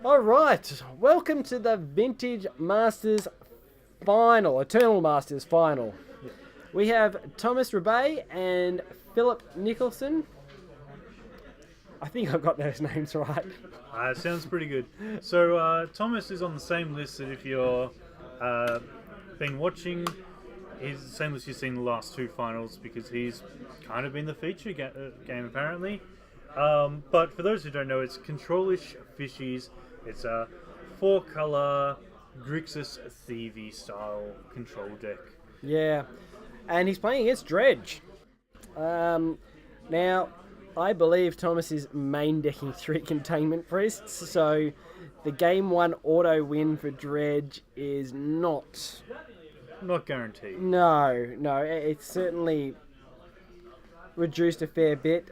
All right, welcome to the Vintage Masters Final, Eternal Masters Final. We have Thomas Ribet and Phillip Nicholson. I think I've got those names right. Sounds pretty good. So Thomas is on the same list that if you're been watching, he's the same list you've seen the last two finals because he's kind of been the feature game apparently. But for those who don't know, it's Controllish Fishies. It's a four-color Grixis Thievy style control deck. Yeah, and he's playing against Dredge. Now, I believe Thomas is main decking 3 Containment Priests, so the game 1 auto win for Dredge is not... Not guaranteed. No, it's certainly reduced a fair bit.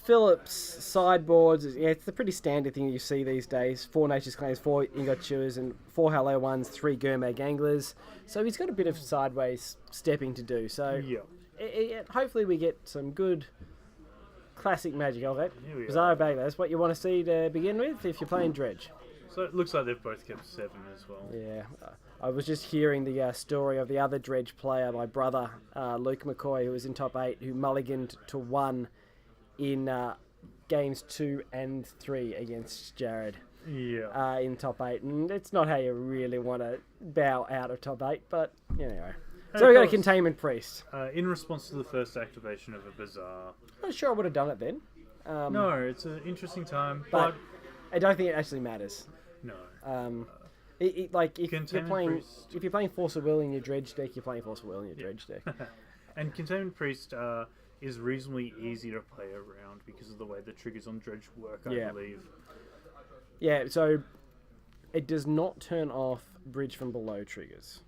Phillip's sideboards, it's the pretty standard thing you see these days. 4 Nature's Claims, 4 Ingot Chewers, and 4 Hello Ones, 3 Gourmet Anglers. So he's got a bit of sideways stepping to do. So Yeah. hopefully we get some good classic magic of it. Here we Bizarre Bag, that's what you want to see to begin with if you're playing Dredge. So it looks like they've both kept 7 as well. Yeah, I was just hearing the story of the other Dredge player, my brother, Luke McCoy, who was in top 8, who mulliganed to 1 in games 2 and 3 against Jared in top 8. And it's not how you really want to bow out of top 8, but anyway. So we got a Containment Priest. In response to the first activation of a Bazaar. I'm not sure I would have done it then. No, it's an interesting time, But but I don't think it actually matters. no. Like if Containment you're playing Force of Will in your Dredge deck, you're playing Force of Will in your Dredge deck. And Containment Priest is reasonably easy to play around because of the way the triggers on Dredge work, I believe. Yeah, so it does not turn off Bridge from Below triggers.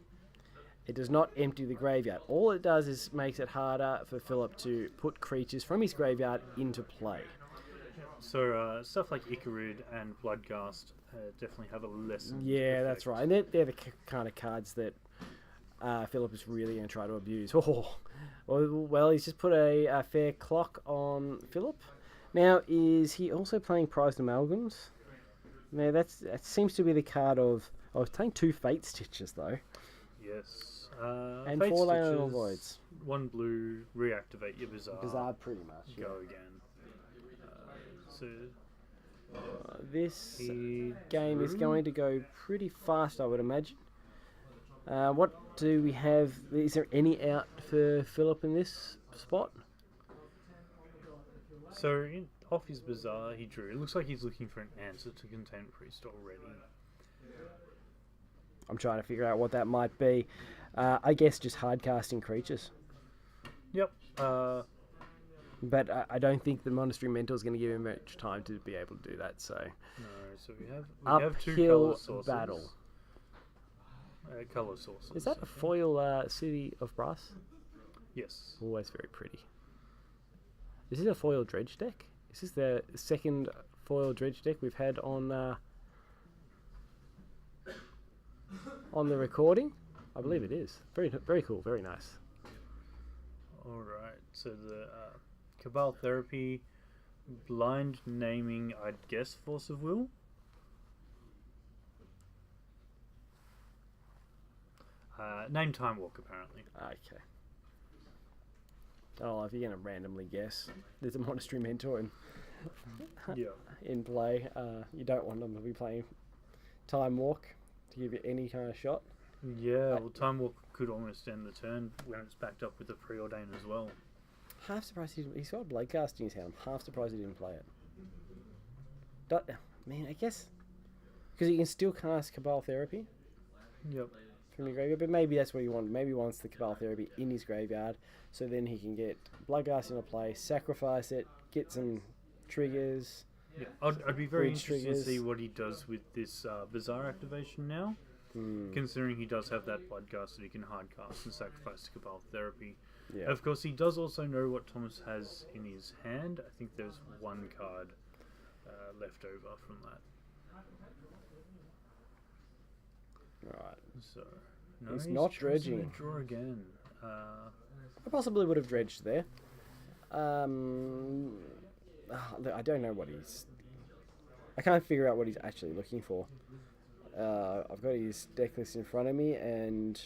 It does not empty the graveyard. All it does is makes it harder for Phillip to put creatures from his graveyard into play. So stuff like Icarid and Bloodghast definitely have a lesson. Yeah, that's right. And they're the kind of cards that Phillip is really going to try to abuse. Well, he's just put a fair clock on Phillip. Now, is he also playing Prized Amalgams? Now, that seems to be the card of... I was playing 2 Fate Stitches, though. Yes. And Fate 4 Lionel Stitches, Voids. 1 blue, reactivate your Bazaar. Bazaar, pretty much. Go again. This game is going to go pretty fast, I would imagine. What do we have? Is there any out for Phillip in this spot? So off his Bazaar, he drew. It looks like he's looking for an answer to Containment Priest already. I'm trying to figure out what that might be. I guess just hard casting creatures. Yep. But I don't think the Monastery Mentor is going to give him much time to be able to do that. So, No, so we have 2 uphill color sources. battle. Color sources. Is that a foil City of Brass? Yes. Always very pretty. Is this a foil Dredge deck? Is this the second foil Dredge deck we've had on the recording? I believe it is. Very, very cool. Very nice. All right. So the Cabal Therapy, blind naming, I'd guess Force of Will. Name Time Walk, apparently. Okay. Oh, if you're going to randomly guess, there's a Monastery Mentor in play. You don't want them to be playing Time Walk to give you any kind of shot. Yeah, well, Time Walk could almost end the turn when it's backed up with a Preordain as well. Half surprised he's got a Bloodcast in his hand. I'm half surprised he didn't play it. I guess because he can still cast Cabal Therapy. Yep. From your graveyard, but maybe that's what he wanted. Maybe he wants the Cabal Therapy in his graveyard, so then he can get Bloodghast into play, sacrifice it, get some triggers. Yeah, I'd be very interested triggers. to see what he does with this Bazaar activation now, considering he does have that Bloodghast that he can hardcast and sacrifice to Cabal Therapy. Yeah. Of course, he does also know what Thomas has in his hand. I think there's 1 card left over from that. Right. So, no, He's not chosen dredging. to draw again. I possibly would have dredged there. I don't know what he's I can't figure out what he's actually looking for. I've got his deck list in front of me, and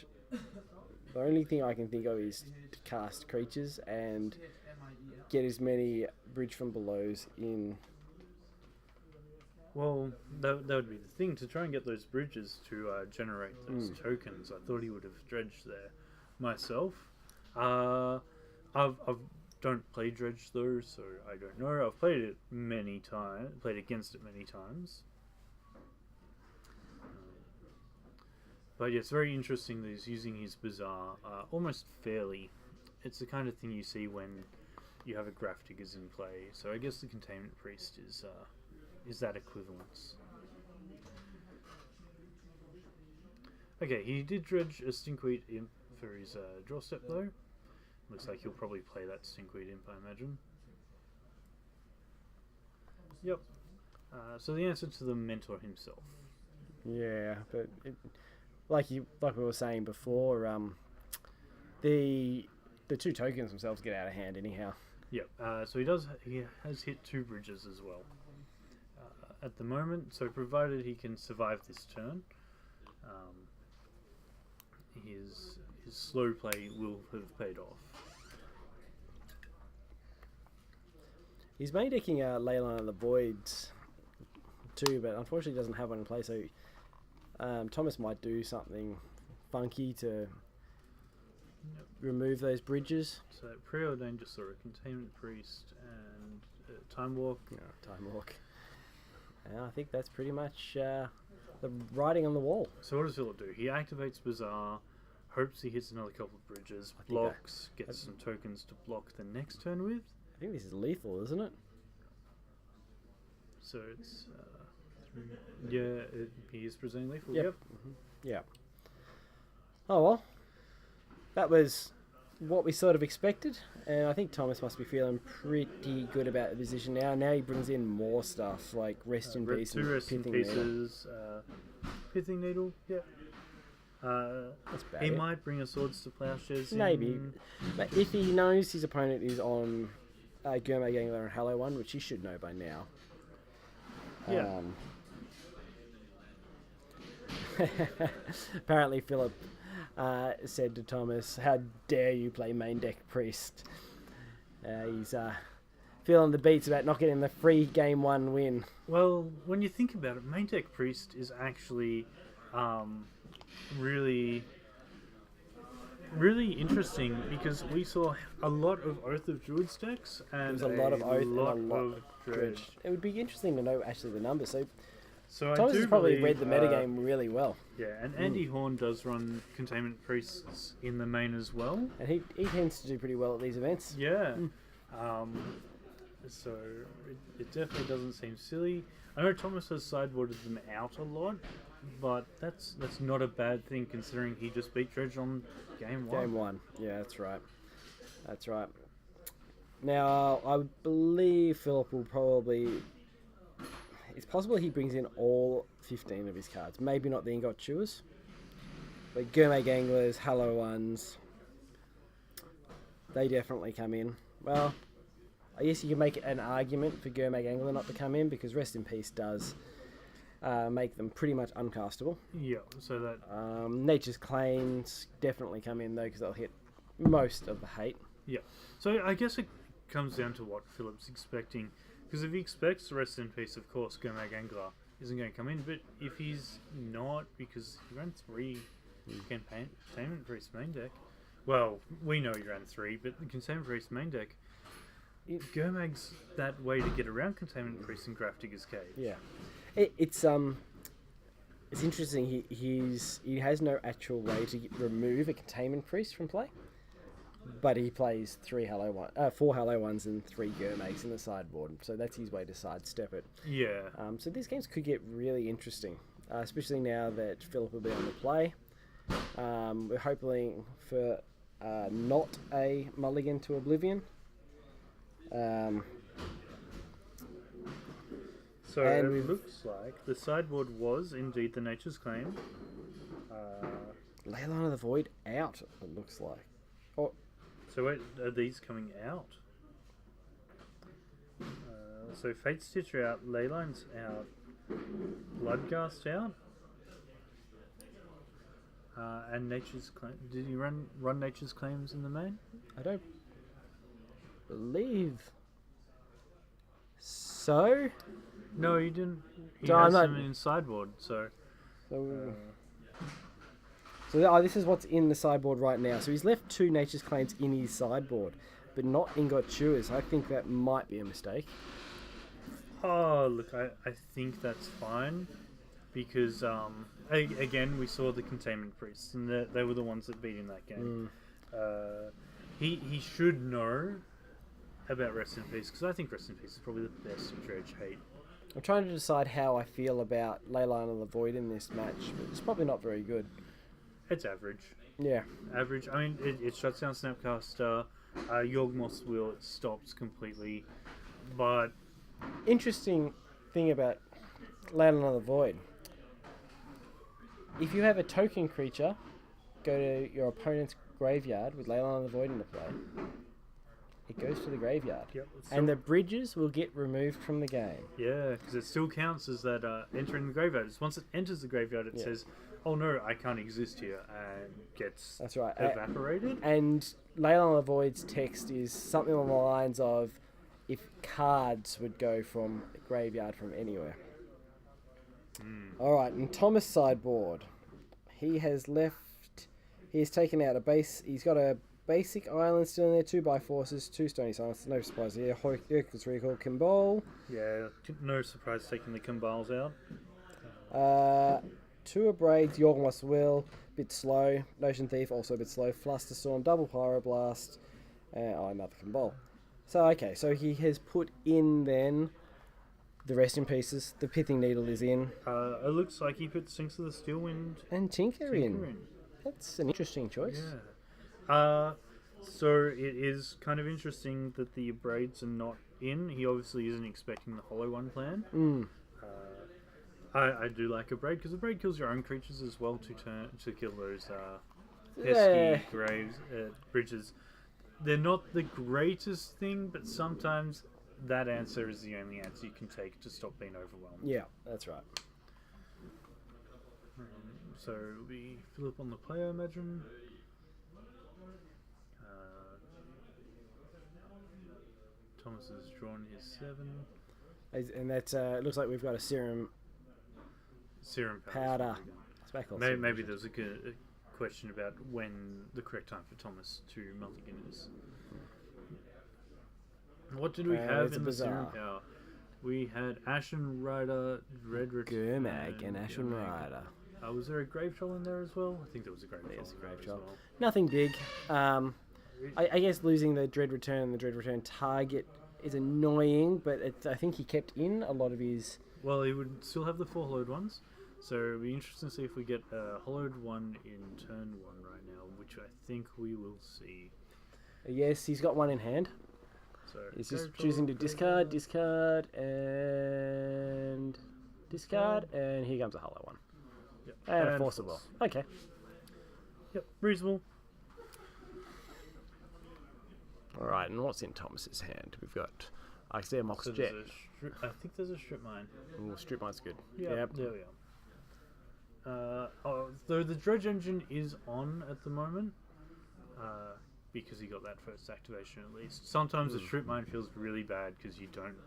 the only thing I can think of is to cast creatures and get as many bridge from belows in. Well, that would be the thing, to try and get those bridges to generate those tokens. I thought he would have dredged there myself. I've don't play Dredge though, so I don't know. I've played it many times, played against it many times. But yeah, it's very interesting that he's using his Bazaar almost fairly. It's the kind of thing you see when you have a Graph Diggers in play. So I guess the Containment Priest is that equivalence. Okay, he did dredge a Stinkweed Imp for his draw step though. Looks like he'll probably play that Stinkweed Imp, I imagine. Yep. So the answer to the Mentor himself. Yeah, but like we were saying before, the two tokens themselves get out of hand anyhow. Yep. So he has hit 2 bridges as well at the moment. So provided he can survive this turn, his slow play will have paid off. He's main decking Leyline of the Voids too, but unfortunately doesn't have one in play, so Thomas might do something funky to remove those bridges. So Preordained just saw a Containment Priest and Time Walk. No, Time Walk. And I think that's pretty much the writing on the wall. So what does Phillip do? He activates Bazaar, hopes he hits another couple of bridges, blocks, gets some tokens to block the next turn with. I think this is lethal, isn't it? So it's he is presenting lethal. Yep. Yep. Mm-hmm. Yeah. Oh well, that was what we sort of expected, and I think Thomas must be feeling pretty good about the position now. Now he brings in more stuff like Rest in Peace and 2 Rest in Pieces, Pithing Needle. Yep. That's bad. He might bring a Swords to Plowshares. Maybe, but if he knows his opponent is on Gurmag Angler and Hallow One, which he should know by now. Yeah. Apparently, Phillip said to Thomas, "How dare you play main deck Priest?" He's feeling the beats about not getting the free game 1 win. Well, when you think about it, main deck Priest is actually really interesting, because we saw a lot of Oath of Druids decks and There's a lot of Oath lot and a lot of Dredge. It would be interesting to know actually the numbers. So Thomas I do has probably believe, read the metagame really well. Yeah, and Andy Horn does run Containment Priests in the main as well. And he tends to do pretty well at these events. Yeah. So it definitely doesn't seem silly. I know Thomas has sideboarded them out a lot, but that's not a bad thing considering he just beat Dredge on game 1. Game 1. Yeah, that's right. That's right. Now, I believe Phillip will probably... It's possible he brings in all 15 of his cards. Maybe not the Ingot Chewers. But Gurmag Anglers, Hallow Ones... They definitely come in. Well, I guess you can make an argument for Gurmag Angler not to come in, because Rest in Peace does make them pretty much uncastable. Yeah, so that... Nature's Claims definitely come in, though, because they'll hit most of the hate. Yeah. So I guess it comes down to what Phillip's expecting. Because if he expects Rest in Peace, of course, Gurmag Angler isn't going to come in. But if he's not, because he ran 3 Containment Priest main deck... Well, we know he ran 3, but the Containment Priest main deck... Gurmag's that way to get around Containment Priest and Graph Digger's Cave. Yeah. It's interesting. He has no actual way to remove a Containment Priest from play, but he plays 4 Hallow Ones and 3 Gurmags in the sideboard, so that's his way to sidestep it. Yeah. So these games could get really interesting, especially now that Phillip will be on the play. We're hoping for not a mulligan to Oblivion. So it looks like the sideboard was indeed the Nature's Claim. Leyline of the Void out, it looks like. Oh, So wait, are these coming out? So Fate Stitcher out, Leyline's out, Bloodgast out. And Nature's Claim. Did you run Nature's Claims in the main? I don't believe so. No, you didn't. He No, has I'm them not- in sideboard, so. So, this is what's in the sideboard right now. So he's left 2 Nature's Claims in his sideboard, but not Ingot Chewers. I think that might be a mistake. Oh, look, I think that's fine. Because, again, we saw the Containment Priests, and they were the ones that beat in that game. He should know about Rest in Peace, because I think Rest in Peace is probably the best Dredge hate. I'm trying to decide how I feel about Leyline of the Void in this match, but it's probably not very good. It's average. Yeah. Average. I mean, it shuts down Snapcaster. Yawgmoth's Will, it stops completely. But Interesting thing about Leyline of the Void. If you have a token creature go to your opponent's graveyard with Leyline of the Void into play, it goes to the graveyard. Yep, And the bridges will get removed from the game. yeah, because it still counts as that entering the graveyard. It's once it enters the graveyard, it says, "Oh no, I can't exist here," and gets That's right. evaporated. And Leyline of the Void's text is something along the lines of, if cards would go from the graveyard from anywhere. Alright, and Thomas' sideboard. He has taken out a base. He's got a basic island still in there, 2x-forces, 2 Stony Silence. No surprise here. Hercules Recall, Kimball. Yeah, no surprise taking the Kimbals out. 2 Abrades, Yawgmoth's Will, bit slow. Notion Thief, also a bit slow. Flusterstorm, double Pyroblast. Another Kimball. So he has put in then the Rest in Pieces. The Pithing Needle is in. It looks like he put Sinks of the Steelwind And Tinker in. That's an interesting choice. Yeah. So it is kind of interesting that the Abrades are not in. He obviously isn't expecting the Hollow One plan. I do like a braid because a braid kills your own creatures as well to kill those pesky bridges. They're not the greatest thing, but sometimes that answer is the only answer you can take to stop being overwhelmed. Yeah, that's right. So it'll be Phillip on the play, I imagine. Thomas has drawn his 7. And that's it looks like we've got a Serum Powder. Maybe there's a question about when the correct time for Thomas to mulligan is. What did we have in the Serum Power? We had Ashen Rider, Red Return, Gurmag and Ashen Rider. Was there a Grave Troll in there as well? I think there was a Grave Troll. There's a Grave as Troll. well. Nothing big. I guess losing the Dread Return and the Dread Return target is annoying, but I think he kept in a lot of his... Well, he would still have the 4 hollowed ones, so it'll be interesting to see if we get a hollowed one in turn 1 right now, which I think we will see. Yes, he's got one in hand. So He's just choosing to discard, and here comes a hollow one. Yep. And a forcible. Okay. Yep, reasonable. Alright, and what's in Thomas's hand? We've got... I see a Mox So Jet. I think there's a Strip Mine. Ooh, Strip Mine's good. Yep, there we are. Though the Dredge engine is on at the moment, because he got that first activation at least. Sometimes the Strip Mine feels really bad because you don't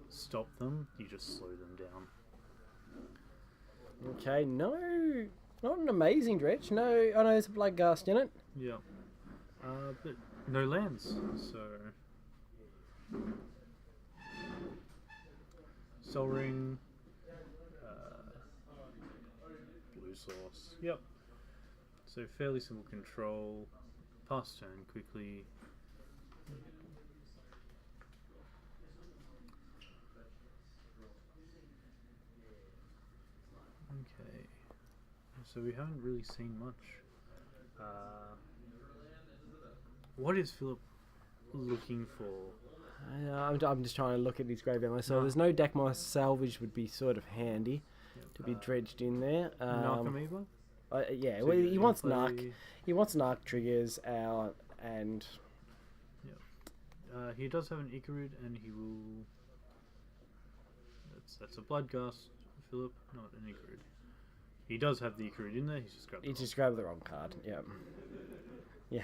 stop them, you just slow them down. Okay, no... Not an amazing Dredge. No, oh no, there's a Bloodgast in it. Yeah. But no lands, so... Soul Ring, blue source. Yep. So fairly simple control. Pass turn quickly. Okay. So we haven't really seen much. What is Phillip looking for? I'm just trying to look at his graveyard list. So there's no Dakmar Salvage would be sort of handy to be dredged in there. Narcomoeba? Yeah, So well, he you wants play- Narc. He wants Narc triggers out, and He does have an Icarud, and he will. That's a Bloodgast. Phillip, not an Icarud. He does have the Icarud in there. He's just grabbed. He just grabbed the wrong card. Yeah. Yeah.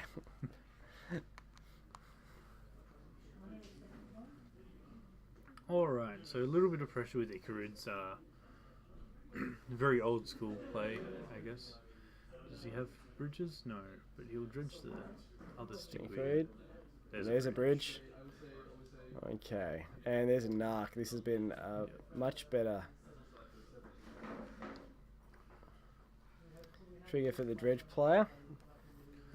All right. So a little bit of pressure with Icaruds. Very old school play, I guess. Does he have bridges? No, but he'll dredge the other stickweed. There's a bridge. Okay, and there's a narc. This has been much better trigger for the Dredge player.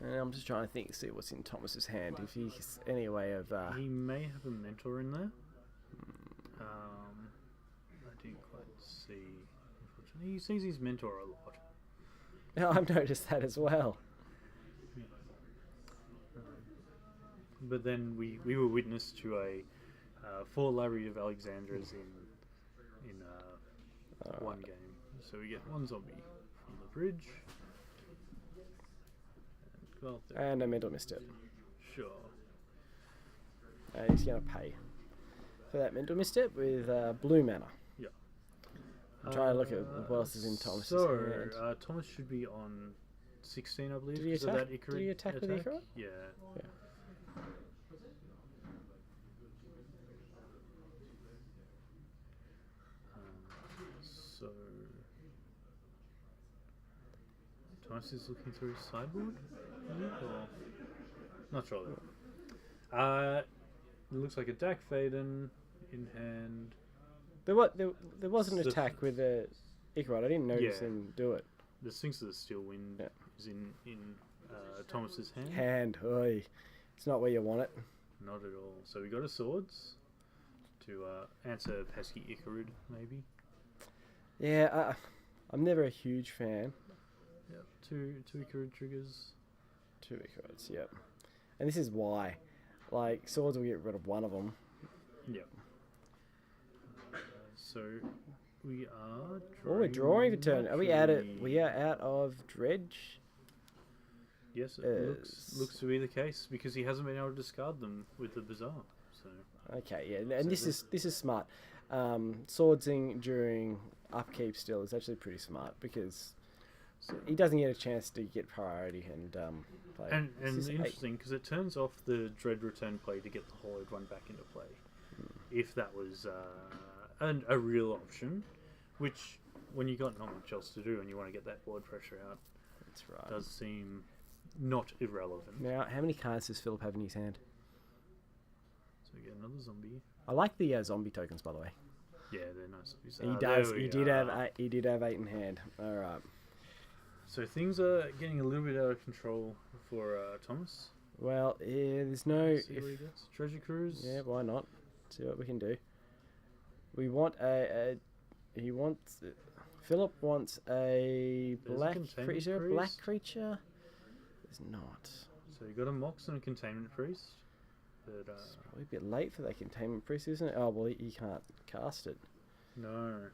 And I'm just trying to see what's in Thomas's hand. If he's any way of... He may have a mentor in there. I didn't quite see. Unfortunately, he sees his mentor a lot. No, I've noticed that as well. Yeah. But then we were witness to a 4 Larry of Alexandra's in one game. So we get 1 zombie from the bridge. And a mental misstep. Sure. He's going to pay for that mental misstep with blue mana. Yeah. I'm trying to look at what else is in Thomas's hand. So, Thomas should be on 16, I believe. Did he attack? Did he attack with Icarud? Yeah. So Thomas is looking through his sideboard, or not sure though. It looks like a Dak Faden in hand. There was an attack with the Icarud. I didn't notice him do it. The Sphinx of the Steel Wind is in Thomas's hand. Hand, oi. It's not where you want it. Not at all. So we got a swords to answer pesky Icarud, maybe. Yeah, I'm never a huge fan. Yep, two Icarud triggers. 2 Icaruds, yep. And this is why. Like, swords will get rid of one of them. Yep. So we are drawing. Oh, we're drawing for turn. Are we out of? We are out of Dredge. Yes, it looks to be the case because he hasn't been able to discard them with the Bazaar. So okay, yeah, and this is smart. Swordsing during upkeep still is actually pretty smart because he doesn't get a chance to get priority and play. And interesting because it turns off the Dread Return play to get the Hollowed one back into play. If that was a real option, which when you got not much else to do and you want to get that board pressure out, that's right. Does seem not irrelevant. Now, how many cards does Phillip have in his hand? So we get another zombie. I like the zombie tokens, by the way. Yeah, they're nice. He does. He did have 8 in hand. All right. So things are getting a little bit out of control for Thomas. Well, yeah, there's no. See what he gets. Treasure Cruise. Yeah, why not? See what we can do. We want he wants. Phillip wants a black creature. Is there a black creature? There's not. So you got a Mox and a Containment Priest. But, it's probably a bit late for that Containment Priest, isn't it? Oh, well, he can't cast it. No.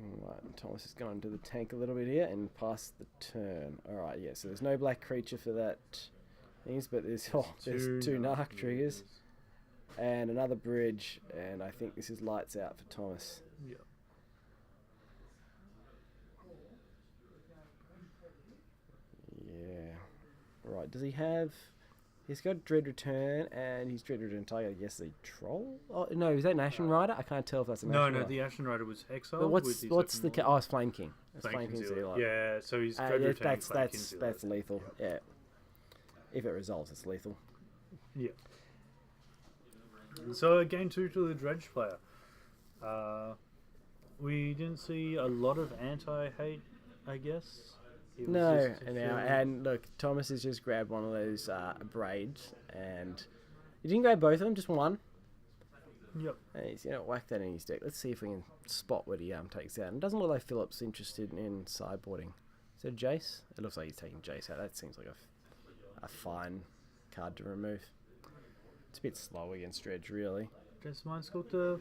Alright, Thomas is going to the tank a little bit here and pass the turn. Alright, yeah, so there's no black creature for that things, but there's two Narc triggers and another bridge, and I think this is lights out for Thomas. Yeah. Yeah. Right, does he have... He's got Dread Return, and his Dread Return Tiger, I guess the Troll? Oh, no, is that an Ashen Rider? I can't tell if that's an Ashen Rider. No, the Ashen Rider was exiled. But what's the... Oh, it's Flame King. It's Flame King Concealer. Yeah, so he's Dread Return that's lethal, yeah. If it resolves, it's lethal. Yeah. So, game 2 to the Dredge player. We didn't see a lot of anti-hate, I guess. No, and look, Thomas has just grabbed one of those braids, and he didn't grab both of them, just one. Yep. And he's whack that in his deck. Let's see if we can spot what he takes out. And it doesn't look like Phillip's interested in sideboarding. Is that Jace? It looks like he's taking Jace out. That seems like a fine card to remove. It's a bit slow against Dredge, really. Jace Mind Sculptor.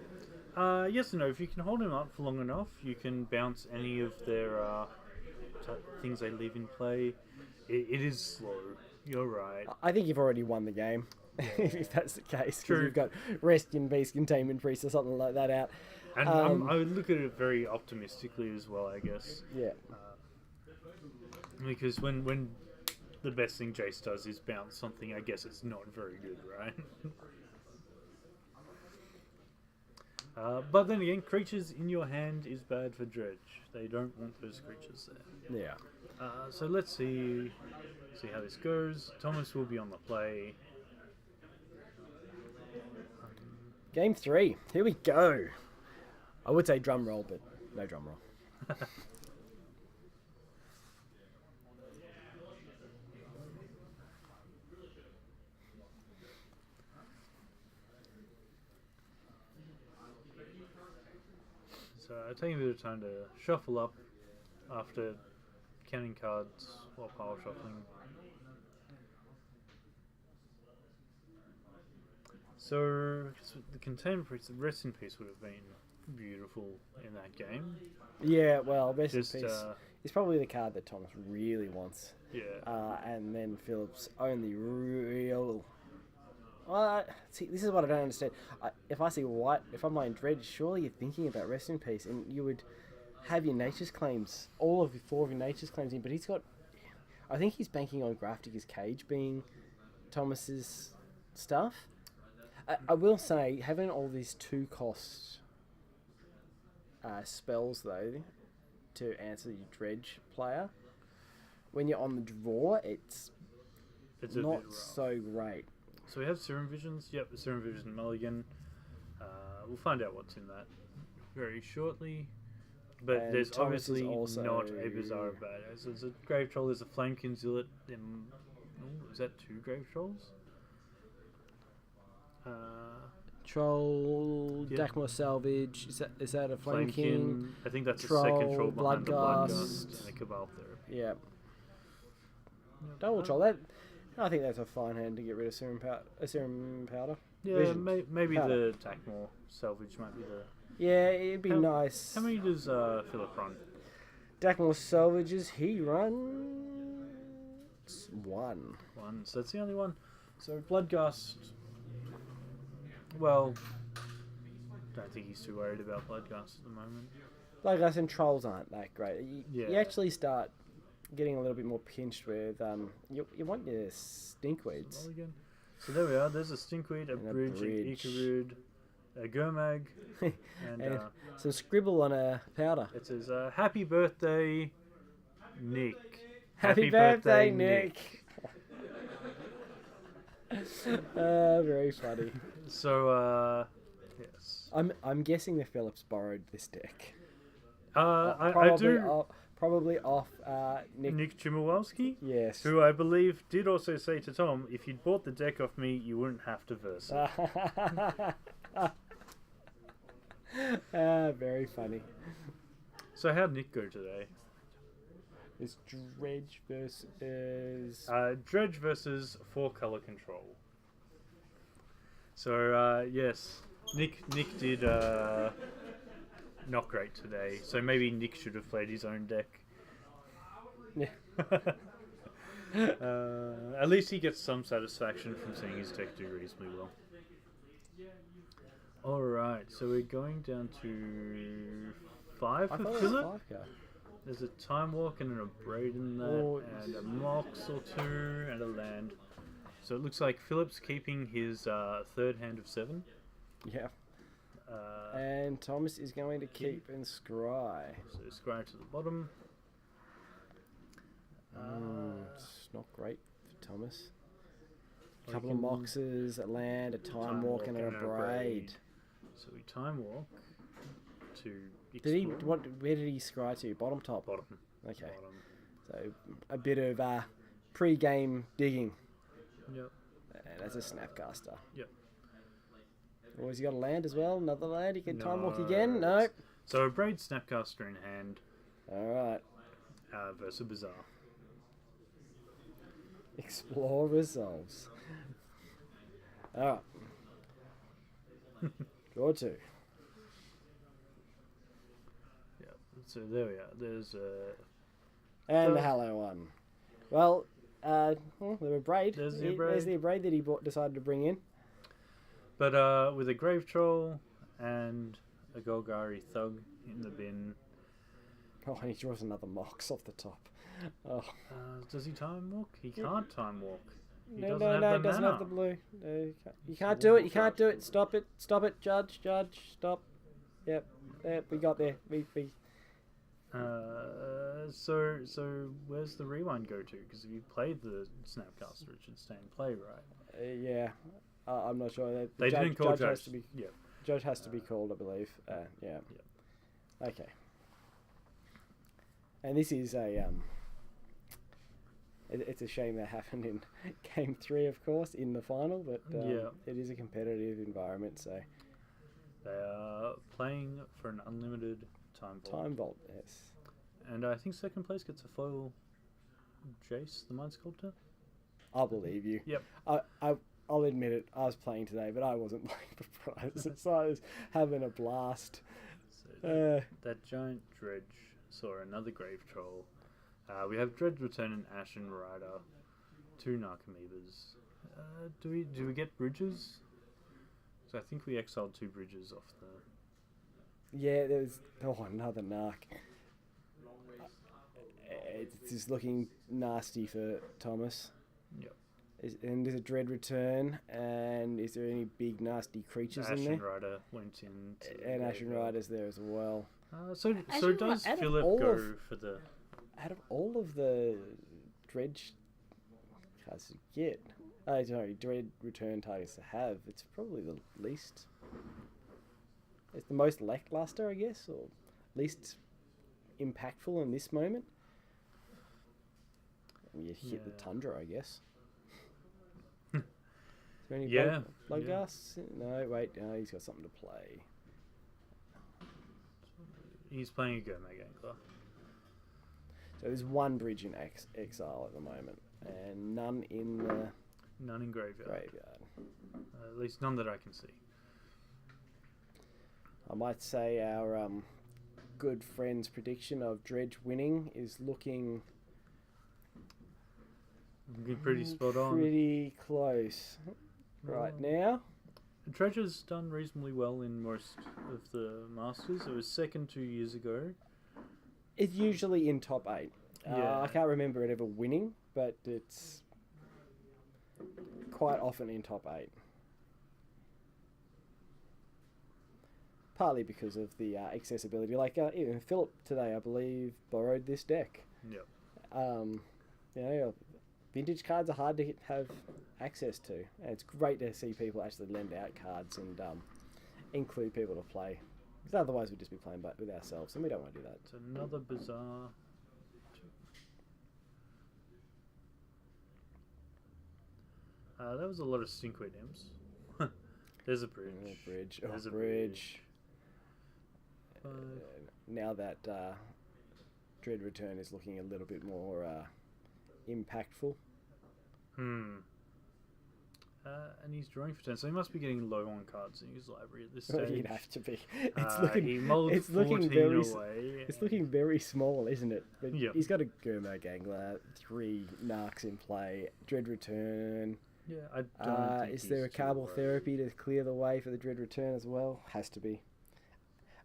Yes and no. If you can hold him up for long enough, you can bounce any of their things they leave in play. It is slow. You're right. I think you've already won the game. if that's the case. True. Because you've got Rescue Beast, Containment Priest, or something like that out. And I would look at it very optimistically as well, I guess. Yeah. Because when the best thing Jace does is bounce something, I guess it's not very good, right? But then again, creatures in your hand is bad for Dredge. They don't want those creatures there. Yeah. So let's see how this goes. Thomas will be on the play. Game 3. Here we go. I would say drum roll, but no drum roll. So taking a bit of time to shuffle up after counting cards while pile shuffling. So the Containment Priest, the Rest in Peace would have been beautiful in that game. Yeah, well, Rest in Just, Peace is probably the card that Thomas really wants. Yeah. And then Phillip's only real... see, this is what I don't understand. If I see white, if I'm playing Dredge, surely you're thinking about Rest in Peace, and you would have your Nature's Claims, all of your 4 of your Nature's Claims in, but he's got... I think he's banking on Grafdigger's Cage being Thomas's stuff. I will say, having all these 2-cost spells, though, to answer your Dredge player, when you're on the draw, it's not so great. So we have Serum Visions. Yep, the Serum Vision Mulligan. We'll find out what's in that very shortly. But And there's Thomas is obviously also... not a Bizarre badass. There's a Grave Troll, there's a Flamekin Zealot. Is that 2 Grave Trolls? Troll, Yeah. Dakmor Salvage, is that a Flame King? I think that's Troll, the second troll behind the Bloodgast. Bloodgast and the Cabal Therapy. Yeah. Double Troll, I think that's a fine hand to get rid of Serum Powder. Yeah, Vision. maybe Powder. the Dakmor Salvage might be the... Yeah, it'd be nice. How many does Phillip run? Dakmor Salvages, he runs 1. One, so that's the only one. So Bloodgast... Well, don't think he's too worried about Bloodgast at the moment. Like I said, Trolls aren't that great. You Yeah. actually start getting a little bit more pinched with... you want your Stinkweeds. Mulligan. So there we are. There's a Stinkweed, a Bridge, an Icarud, a Gurmag, and some scribble on a powder. it says, Happy Birthday, Nick. Happy birthday, Nick. Very funny. So, yes. I'm guessing the Phillips borrowed this deck. I do. Probably off Nick Chimowalski, Yes. who I believe did also say to Tom, if you'd bought the deck off me, you wouldn't have to verse it. Very funny. So how'd Nick go today? It's Dredge versus... Dredge versus 4-color control. So, yes, Nick did not great today. So maybe Nick should have played his own deck. Yeah. At least he gets some satisfaction from seeing his deck do reasonably well. Alright, so we're going down to 5 I for thought it was Phillip. 5-car. There's a Time Walk and an Abrade in that, Oh, and a Mox or 2, and a land. So it looks like Phillip's keeping his 3rd hand of 7. Yeah. And Thomas is going to keep and scry. So scry to the bottom. It's not great for Thomas. A couple of Moxes, a land, a Time Walk, and an Abrade. So we Time Walk to explore. Did he? Where did he scry to? Bottom, top? Bottom. Okay. Bottom. So a bit of pre-game digging. Yep. And as a Snapcaster. Yep. Oh, has he got a land as well? Another land? He can Time Walk No. again? No. So Abrade Snapcaster in hand Alright. versus Bizarre. Explore resolves. Alright. Draw 2. Yep. So there we are. There's And the Hallow one. Well, Well, there were braid. There's the There's braid. the braid that he decided to bring in. But with a Grave Troll and a Golgari Thug in the bin. Oh, and he draws another Mox off the top. Oh. Does he time walk? He can't time walk. He No, doesn't have the he doesn't mana. have the blue. No, you can't do it. You can't do it. Stop it. Stop it, Judge. Judge, stop. Yep. We got there. We. So where's the rewind go to? Because if you played the Snapcaster, it should stay in play, right? Yeah. I'm not sure. They didn't call Judge. Has to be, Judge has to be called, I believe. Yeah. Okay. And this is a it's a shame that happened in Game 3, of course, in the final, but it is a competitive environment, so... They are playing for an unlimited time vault. Time vault, yes. And I think second place gets a foil Jace, the Mind Sculptor. I'll believe you. Yep. I'll admit it, I was playing today, but I wasn't playing for prizes, so I was having a blast. So that giant Dredge saw another Grave Troll. We have Dredge Return and Ashen Rider, 2 Narcomoebas. Do we get bridges? So I think we exiled 2 bridges off the... Yeah, there's... Oh, another Narc. It's just looking nasty for Thomas. Yep. And there's a Dread Return, and is there any big nasty creatures in there? Ashen Rider went in. And Ashen Rider's there as well. So does Phillip go for the... Out of all of the Dredge cards to get... sorry, Dread Return targets to have, it's probably the least... It's the most lackluster, I guess, or least impactful in this moment. You hit the Tundra, I guess. Is there any Bloodghasts? No, wait, he's got something to play. He's playing a Gomag Angler. So there's 1 bridge in exile at the moment, and none in the... None in graveyard. At least none that I can see. I might say our good friend's prediction of Dredge winning is looking pretty spot on. Pretty close right now. Dredge has done reasonably well in most of the Masters. It was second 2 years ago. It's usually in top 8. I can't remember it ever winning, but it's quite often in top 8. Partly because of the accessibility. Like even Phillip today, I believe, borrowed this deck. Yep. Vintage cards are hard to have access to. And it's great to see people actually lend out cards and include people to play. Because otherwise we'd just be playing with ourselves, and we don't want to do that. It's another bizarre... that was a lot of Stinkweed Imps. There's a bridge. There's a bridge. Now that Dread Return is looking a little bit more impactful. And he's drawing for 10, so he must be getting low on cards in his library at this stage. He'd have to be. He mulled 14 away. It's looking very small, isn't it? But yep. He's got a Gurmag Angler, 3 Narcs in play, Dread Return. Yeah, I don't think is there a Carbal Therapy to clear the way for the Dread Return as well? Has to be.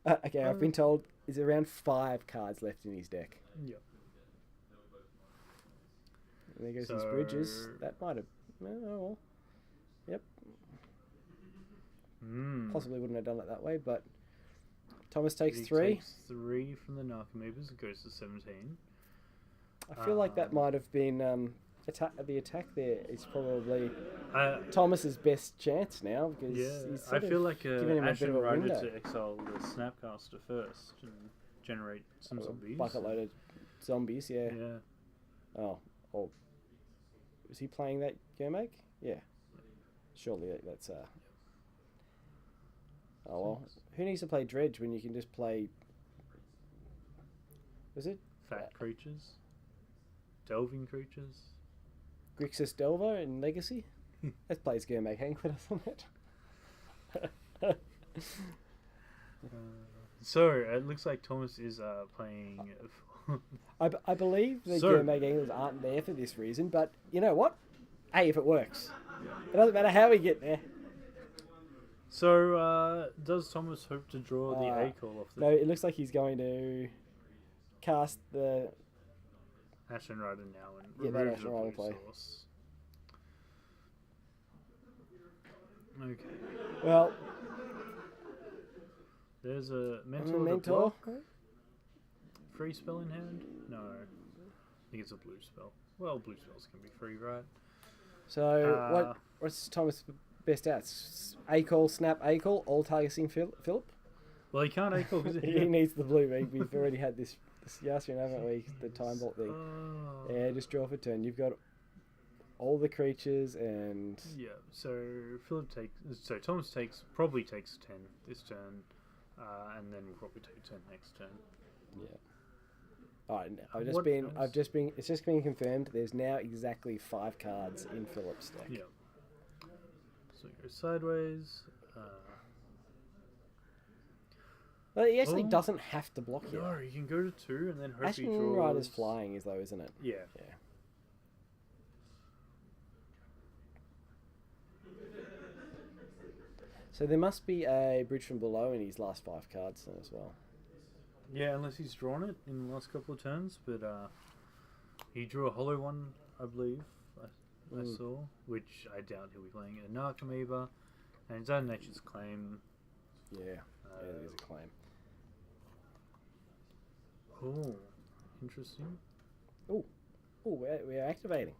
Okay, I've been told there's around 5 cards left in his deck. Yep. And there goes his bridges. That might have... Oh, well. Yep. Possibly wouldn't have done it that way, but Thomas takes 3. Takes 3 from the Narcomoebas. It goes to 17. I feel like that might have been the attack there is probably Thomas's best chance now, because he's I feel like giving him a bit of a Rider window. to exile the Snapcaster first and generate some zombies. Bucket loaded zombies, yeah. Yeah. Oh, is he playing that Gurmag? Yeah. Surely that's Oh well, who needs to play Dredge when you can just play? Was it Fat creatures, delving creatures? Grixis Delver in Legacy? That plays Gurmag Angler, doesn't it? So it looks like Thomas is playing I believe the So- Gourmet Anglers aren't there for this reason, but you know what? Hey, if it works. It doesn't matter how we get there. So, does Thomas hope to draw the Uh, A-call off the No, it looks like he's going to cast the... Ashen Rider now and Yeah, that remove Ashen the Rider blue play. source? Okay. Well, There's a Mentor. Mentor. Free spell in hand? No. I think it's a blue spell. Well, blue spells can be free, right? So, what's Thomas' best outs? A-call, snap A-call, all targeting Phillip? Well, he can't A-call because He needs the blue. We've already had this yesterday, haven't we? The time vault thing. Oh. Yeah, just draw for turn. You've got all the creatures and... Yeah, so Thomas probably takes 10 this turn, and then will probably take 10 next turn. Yeah. Alright, What else? it's just been confirmed. There's now exactly 5 cards in Phillip's deck. Yeah. So go sideways. But he actually Oh. doesn't have to block here. No, you can go to 2 and then hope he Ashen draws. Rider's flying, is though, isn't it? Yeah. Yeah. So there must be a bridge from below in his last 5 cards then as well. Yeah, unless he's drawn it in the last couple of turns, but he drew a hollow one, I believe. I saw, which I doubt he'll be playing. A Narcomoeba, and his own Nature's Claim. Yeah, there's a claim. Oh, interesting. Oh, we're activating.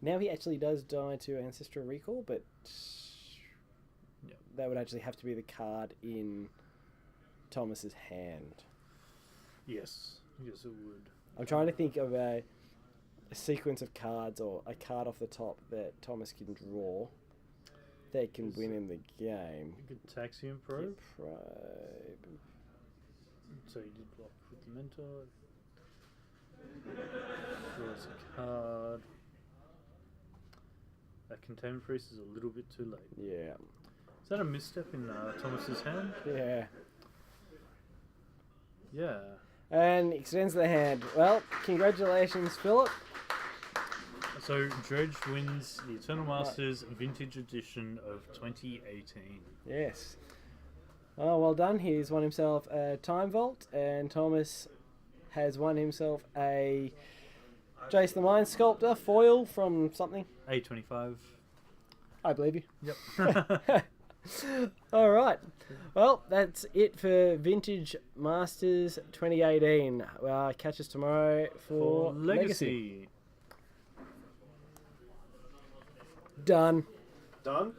Now he actually does die to Ancestral Recall, but Yep. that would actually have to be the card in Thomas's hand. Yes, yes, it would. I'm trying to think of a sequence of cards or a card off the top that Thomas can draw that can win in the game. You could Taxium Probe. Probe. So you did block with the Mentor. Draws a card. That Containment Priest is a little bit too late. Yeah. Is that a misstep in Thomas's hand? Yeah. Yeah. And extends the hand. Well, congratulations, Phillip. So Dredge wins the Eternal Masters Vintage Edition of 2018. Yes. Oh, well done. He's won himself a Time Vault, and Thomas has won himself a Jace the Mind Sculptor foil from something. A25. I believe you. Yep. All right. Well, that's it for Vintage Masters 2018. Catch us tomorrow for Legacy. Legacy. Done. Done?